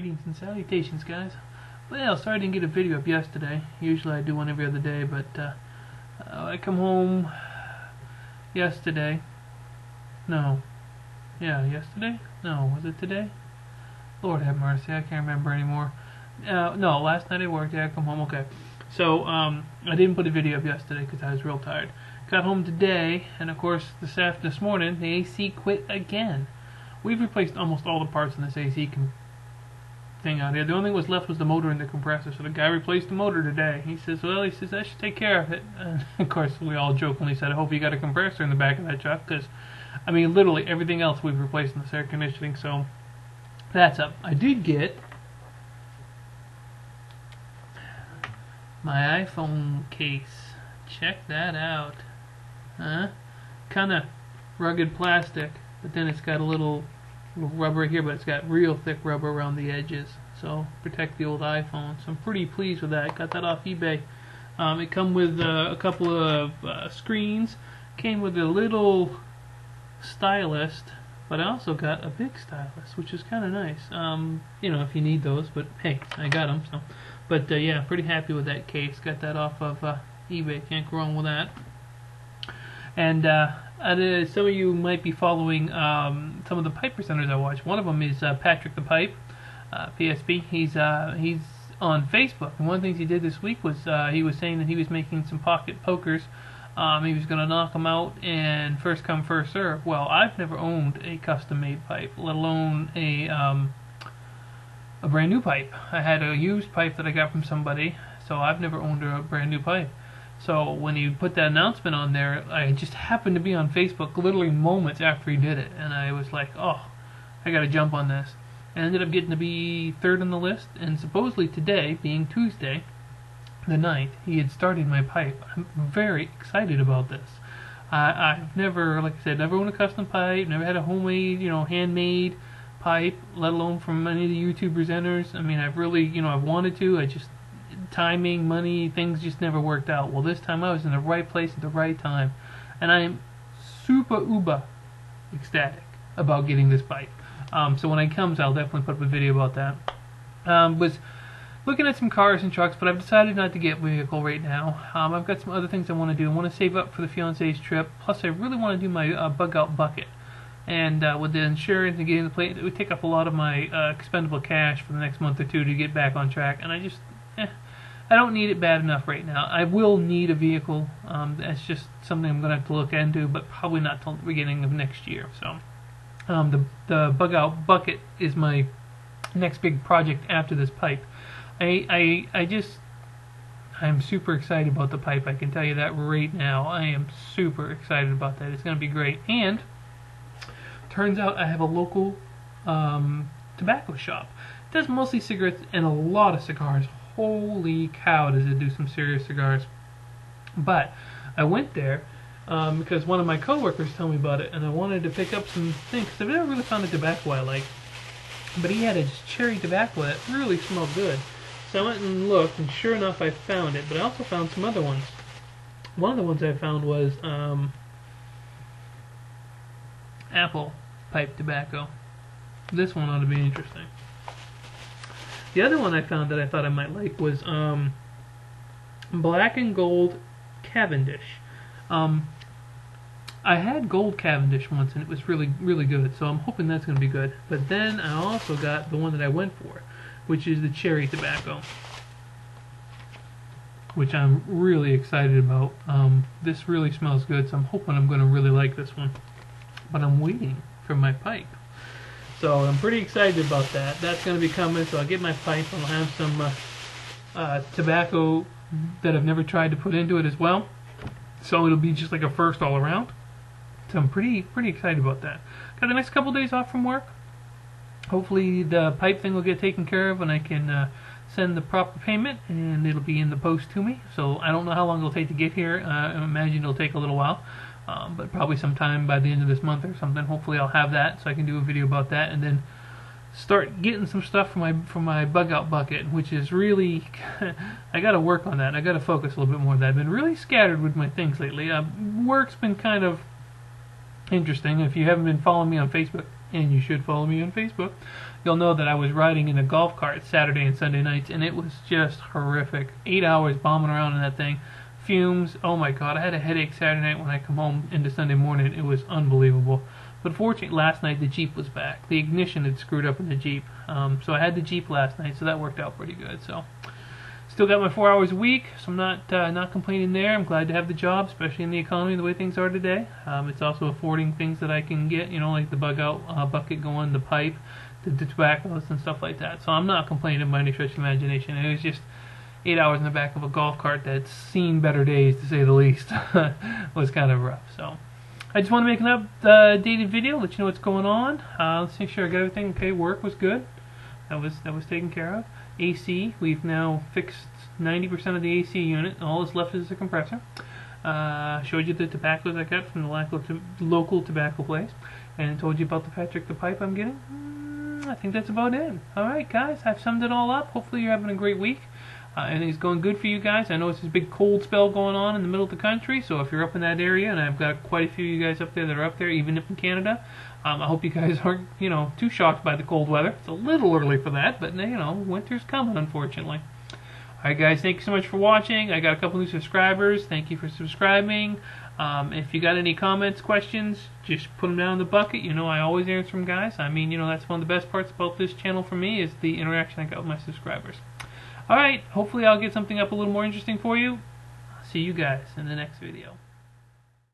Greetings and salutations, guys. Well, sorry I didn't get a video up yesterday. Usually I do one every other day, but I come home yesterday. No. Yeah, yesterday? No, was it today? Lord have mercy, I can't remember anymore. No, last night I worked. Yeah, I come home. Okay. So, I didn't put a video up yesterday because I was real tired. Got home today, and of course, this morning, the AC quit again. We've replaced almost all the parts in this AC thing out here. The only thing that was left was the motor and the compressor. So the guy replaced the motor today. He says, I should take care of it. And of course, we all jokingly said, I hope you got a compressor in the back of that truck, because, I mean, literally everything else we've replaced in this air conditioning. So that's up. I did get my iPhone case. Check that out. Kind of rugged plastic, but then it's got a little rubber here, but it's got real thick rubber around the edges, so protect the old iPhone. So I'm pretty pleased with that. Got that off eBay. It come with a couple of screens, came with a little stylus, but I also got a big stylus, which is kind of nice. You know, if you need those, but hey, I got them. So, but yeah, pretty happy with that case. Got that off of eBay. Can't go wrong with that. And some of you might be following some of the pipe presenters I watch. One of them is Patrick the Pipe, PSP. He's on Facebook, and one of the things he did this week was he was saying that he was making some pocket pokers. He was going to knock them out and first come, first serve. Well, I've never owned a custom-made pipe, let alone a brand new pipe. I had a used pipe that I got from somebody, so I've never owned a brand new pipe. So when he put that announcement on there, I just happened to be on Facebook literally moments after he did it, and I was like, oh, I gotta jump on this. And I ended up getting to be third on the list, and supposedly today, being Tuesday, the 9th, he had started my pipe. I'm very excited about this. I've never, like I said, never owned a custom pipe, never had a homemade, handmade pipe, let alone from any of the YouTube presenters. I mean, I've really, I've wanted to, I just, timing, money, things just never worked out. Well, this time I was in the right place at the right time, and I am super uber ecstatic about getting this pipe. So when it comes, I'll definitely put up a video about that. Was looking at some cars and trucks, but I've decided not to get a vehicle right now. I've got some other things I want to do. I want to save up for the Fiance's trip, plus I really want to do my bug out bucket. And with the insurance and getting the plate, it would take up a lot of my expendable cash for the next month or two to get back on track, and I don't need it bad enough right now. I will need a vehicle. That's just something I'm going to have to look into, but probably not till the beginning of next year. So the bug out bucket is my next big project after this pipe. I'm super excited about the pipe. I can tell you that right now. I am super excited about that. It's going to be great. And turns out I have a local tobacco shop. It does mostly cigarettes and a lot of cigars. Holy cow, does it do some serious cigars. But I went there because one of my coworkers told me about it, and I wanted to pick up some things. I've never really found a tobacco I like, but he had a cherry tobacco that really smelled good. So I went and looked, and sure enough I found it, but I also found some other ones. One of the ones I found was apple pipe tobacco. This one ought to be interesting. The other one I found that I thought I might like was Black and Gold Cavendish. I had Gold Cavendish once, and it was really, really good, so I'm hoping that's going to be good. But then I also got the one that I went for, which is the cherry tobacco, which I'm really excited about. This really smells good, so I'm hoping I'm going to really like this one. But I'm waiting for my pipe. So I'm pretty excited about that. That's going to be coming, so I'll get my pipe. I'll have some tobacco that I've never tried to put into it as well. So it'll be just like a first all around. So I'm pretty excited about that. Got the next couple days off from work. Hopefully the pipe thing will get taken care of and I can send the proper payment and it'll be in the post to me. So I don't know how long it'll take to get here. I imagine it'll take a little while. But probably sometime by the end of this month or something. Hopefully I'll have that so I can do a video about that and then start getting some stuff for my bug out bucket, which is really I got to work on that. I got to focus a little bit more on that. I've been really scattered with my things lately. Work's been kind of interesting. If you haven't been following me on Facebook, and you should follow me on Facebook, you'll know that I was riding in a golf cart Saturday and Sunday nights, and it was just horrific. 8 hours bombing around in that thing. Fumes, oh my god, I had a headache Saturday night when I come home into Sunday morning. It was unbelievable. But fortunately, last night the Jeep was back. The ignition had screwed up in the Jeep. So I had the Jeep last night, so that worked out pretty good. So still got my 4 hours a week, so I'm not complaining there. I'm glad to have the job, especially in the economy the way things are today. It's also affording things that I can get, like the bug out bucket going, the pipe, the tobaccos and stuff like that. So I'm not complaining by any stretch of imagination. It was just 8 hours in the back of a golf cart that's seen better days, to say the least. Was kind of rough. So I just want to make an updated video, let you know what's going on. Let's make sure I got everything okay. Work was good. That was taken care of. AC, we've now fixed 90% of the AC unit. All that's left is the compressor. Showed you the tobaccos I got from the local tobacco place, and told you about the Patrick the pipe I'm getting. I think that's about it. Alright guys, I've summed it all up. Hopefully you're having a great week. Everything's going good for you guys. I know it's this big cold spell going on in the middle of the country, so if you're up in that area, and I've got quite a few of you guys up there that are up there, even if in Canada, I hope you guys aren't, too shocked by the cold weather. It's a little early for that, but, winter's coming, unfortunately. Alright guys, thank you so much for watching. I got a couple new subscribers. Thank you for subscribing. If you got any comments, questions, just put them down in the bucket. I always answer them, guys. That's one of the best parts about this channel for me, is the interaction I got with my subscribers. Alright, hopefully I'll get something up a little more interesting for you. See you guys in the next video.